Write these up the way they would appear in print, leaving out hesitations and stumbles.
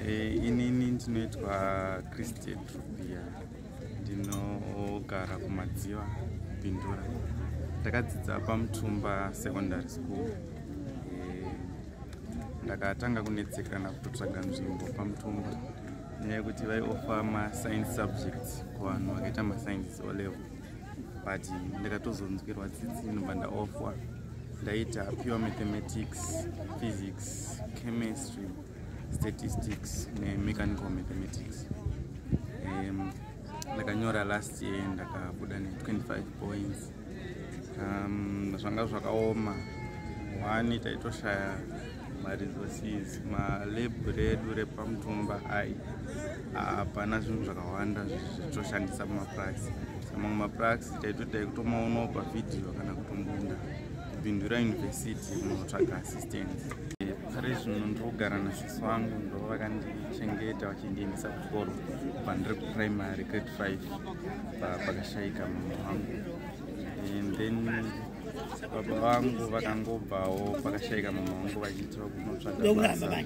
Inini ndinoitwa Christian Rupia, ndinogara kumadziva Bindura. Ndakadzidza paMutumba Secondary School. Ndakatanga kunetsekana kutotsvaga nzvimbo paMutumba nenyaya yekuti vaiofa ma-science subjects kuvanhu vakaita ma-science O-level, but ndakatozonzwirwa tsitsi inobva ndaofwa. Ndaita pure mathematics, physics, chemistry, statistics ne-mechanical mathematics. Ndakanyora last year ndakabuda ne25 points. Zvanga zvakaoma. One, taitoshaya ma-resources, ma-lab redu repaMutumba hapana zvinhu zvakawanda zvitoshandisa pamapraxi. Mamwe mapraxi taitodai kutomaonawo pavidhiyo kana kutombunda. Bindura University munotsvaga assistance. Pari zvino ndinogara nasisi wangu ndo vakandichengeta vachindiendesa kuchikoro kubva ndiri kuprimary grade 5 pakashayika mama wangu. And then baba vangu vakangobvawo pakashayika mama vangu vachiitira kunotsvaga basa.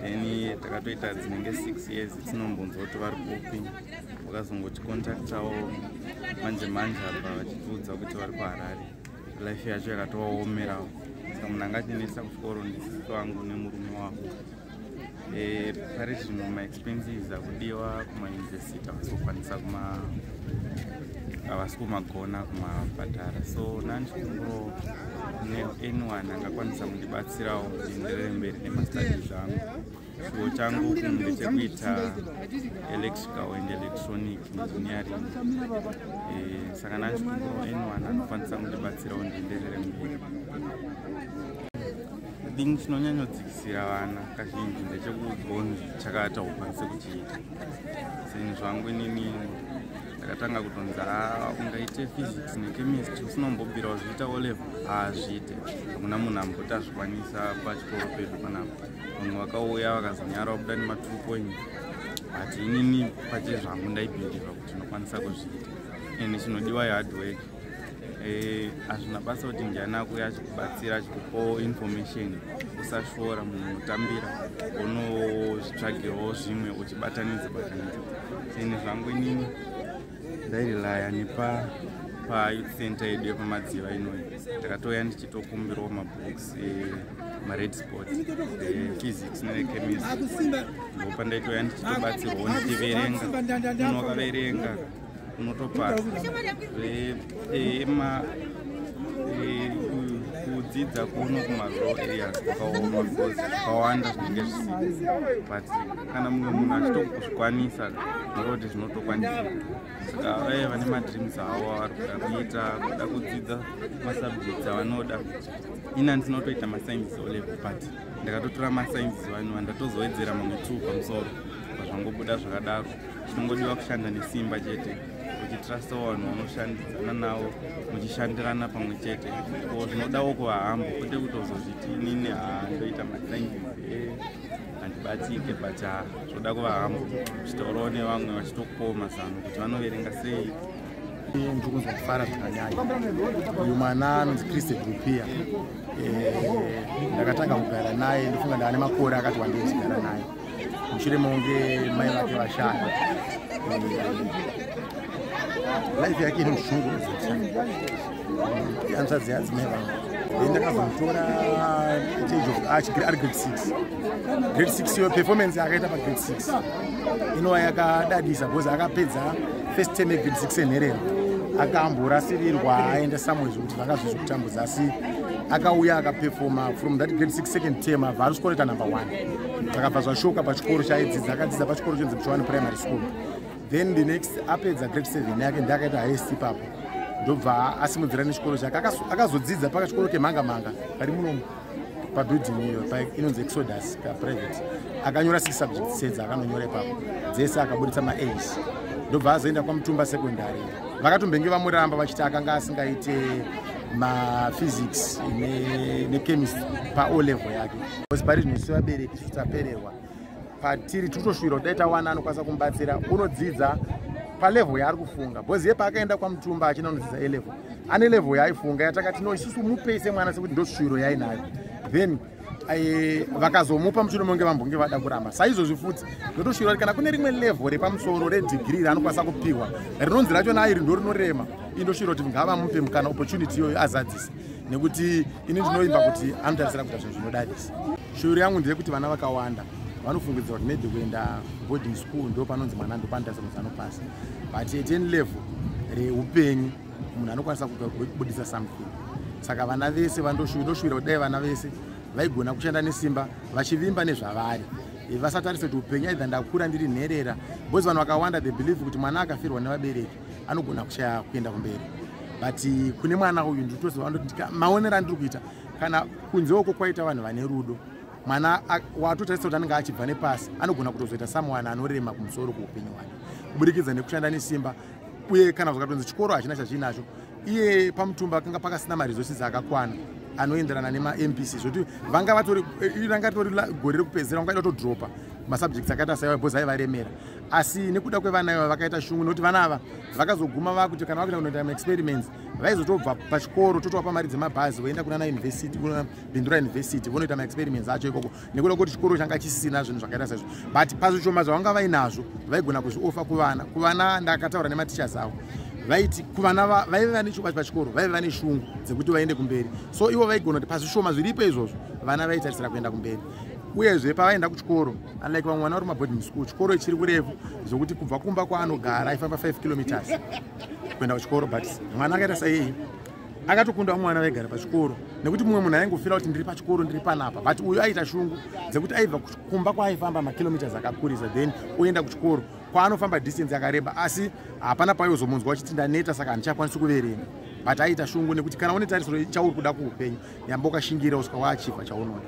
Then takatoita dzinenge 6 years tinombonzwa kuti vari kupi, vakazongotikontaktawo manje apa vachitiudza kuti vari kuHarare. Life yacho yakatovaomerawo. Saka munhu angatinesa kuchikoro ndisisi wangu nemurume wavo. Pari zvino ma-expenses akudiwa kumayunivhesiti havasi kumagona kumabhadhara. So nandichikuro ne-anyone angakwanisa kundibatsirawo ndienderere mberi nemastudies angu. Chivo changu ndechekuita electrical and electronic engineering. Saka nandichikuro anyone anokwanisa kundibatsirawo ndienderere mberi. Dingi chinonyanyodzikisira vana kazhinji ndechekugonzi chakata ukwanise kuchiita. Zvinhu zvangu inini ndakatanga kutonza ungaite physics nechemistry usinombobvirawo zviita O-level zviite. Hakuna munhu amboti azvikwanisa pachikoro pedu panapa. Vamwe vakauya vakazonyara kubuda nema 2 points. But inini pache zvangu ndaibhiriva kuti ndinokwanisa kuzviita. Ende chinodiwa hard work. Hazvina basa kuti ndiani akuya achikubatsira achikupawo information usashora munhu unotambira unozvitsvagirawo zvimwe uchibatanidza. Zvinhu zvangu inini ndairelaya nepa youth center yedu yepamadziva inoyi. Ndakatoya ndichitokumbirawo mabooks ma-red spot physics nechemistry. Ndopa ndaitoya ndichitobatsirwawo ndichiverenga. Munhu wakaverenga unotopasa. Kudzidza kuno kumarural areas kwakaoma because zvakawanda zvinenge zvisina. But kana mumwe munhu achitozvikwanisa ndoroti zvinotokwanisika. Saka vaya vane madreams avo vari kuda kuita, kuda kudzidza masubjects avanoda. Ina ndinotoita mascience O-level, but ndakatotora mascience vanhu ndatozowedzera mamwe 2 pamusoro. Pazvangobuda zvakadaro chinongodiwa kushanda nesimba chete. Uchitrastawo vanhu vanoshandidzana navo muchishandirana pamwe chete. Zvinodawo kuvahambo kwete kutozozviti inini ndoita mascience handibatike, but zvoda kuvahambo uchitaurawo nevamwe vachitokupawo mazano kuti vanoverenga sei. Ndirikunzwa kufara zvakanyanya. Uyu mwana anonzi Christian Rupia. Ndakatanga kugara naye ndofunga ndava nemakore akati wandei ndichigara naye. Mushure mokunge mai vake vashaya. Life yake inoshungurudza cyane. Yanzvadzi yadzimai vangu. Ndakazomutora ari grade 6. Grade 6 iyo performance yakaita pagrade 6 inova yakadadisa because akapedza first term yegrade 6 enherero. Akamborasirirwa aenda somewhere zvokuti vakazvizvi kutambudza, asi akauya akaperforma from that grade 6 second term abva ari kuskoreta number 1. Vakabva zvashoka pachikoro chaaidzidza, akadzidza pachikoro chonzi Mwana primary school. Then the next apedza grade 7 yake ndakaita highest ipapo. Ndobva asimudzira nechikoro chake. Akazodzidza pakachikoro kemanga kari muno pabuilding iyo inonzi Exodus private. Akanyora 6 subjects sedza akanonyora ipapo. Dzese akabuditsa ma-A's. Ndobva azoenda kwaMutumba Secondary. Vakatombenge vamuramba vachiti akanga asingaite ma-physics ne-chemistry pa-O-level yake. Because pari zvinoisi vabereki zvitapererwa. Patiri tutoshuvira kuti daita wana anokwanisa kumubatsira unodzidza palevel yaari kufunga. Because iye paakaenda kwaMutumba achina kunodzidza A-level ane level yaaifunga yatakati no isusu mupei semwana sekuti ndo shuviro yainayo. Then vakazomupa mushure monge vambonge vada kuramba. Saizvozvi futi ndotoshirwa kana kune rimwe level repamusoro redegree raanokwanisa kupiwa rinonzi racho nairi ndo rinorema, indoshirwa kuti ngavamupe mukana opportunity iyoyo azadzise, nekuti ini ndinoimba kuti anotarisira kuita zvinhu zvinodadisa. Shuri yangu ndeyekuti vana vakawanda vanofungidzira kuti maybe kuenda boarding school ndo panonzi mwana ndo panotarisira kuti anopasa, but at any level reupenyu munhu anokwanisa kubudisa something. Saka vana vese vandoshuvira kudai vana vese vaigona kushanda nesimba vachivimba nezvavari, vasatarise kuti upenyu aidha ndakura ndiri nherera, because vanhu vakawanda they believe kuti mwana akafirwa nevabereki anogona kushaya kuenda kumberi. But kune mwana uyu nditoziva ndoti maonero andiri kuita kana kunze uko kwaita vanhu vane rudo, mwana watotarisira kuti anenge achibva nepasi anogona kutozoita someone anorema kumusoro kweupenyu hwake kubudikidza nekushanda nesimba. Uye kana zvakatonzi chikoro hachina chachinacho, iye paMutumba kanga pakasina maresources akakwana anoenderana nema-MPC zvoti vanga vatori gore rekupedzisira vangaida kutodropa masubjects akaita saiwa because aivaremera, asi nekuda kwevana ava vakaita shungu nokuti vana ava vakazoguma vakuti kana vakuita kunoita ma-experiments vaizotobva pachikoro totova mari dzemabhazi voenda kuna university, kuna bindura university vonoita ma-experiments acho ikoko nekuda kuti chikoro changa chisina zvinhu zvakaita saizvo. But pazvishoma zvavanga vainazvo vaigona kuzviofa kuvana ndakataura nematichers avo vaiti kuvana vaive vane chuma pachikoro vaive vane shungu dzekuti vaende kumberi, so ivo vaigona kuti pazvishoma zviripo izvozvo vana vaitarisira kuenda kumberi. Uyezve pavaenda kuchikoro unlike vamwe vana vari maboarding school, chikoro chiri kurefu zvokuti kubva kumba kwaanogara aifamba 5 kilometers kuenda kuchikoro, but mwana akaita saiyeye akatokunda vamwe vana vaigara pachikoro nekuti mumwe munhu aingofira kuti ndiri pachikoro ndiri panapa, but uyu aita shungu dzekuti aibva kumba kwaaifamba makilometers akakurisa then oenda kuchikoro kwaanofamba distance yakareba, asi hapana paizomunzwa wachiti ndaneta saka handichakwanisi kuverenga, but aita shungu nekuti kana une tarisiro chauri kuda kuupenyu nyamba ukashingira usika waachibva chaunoda.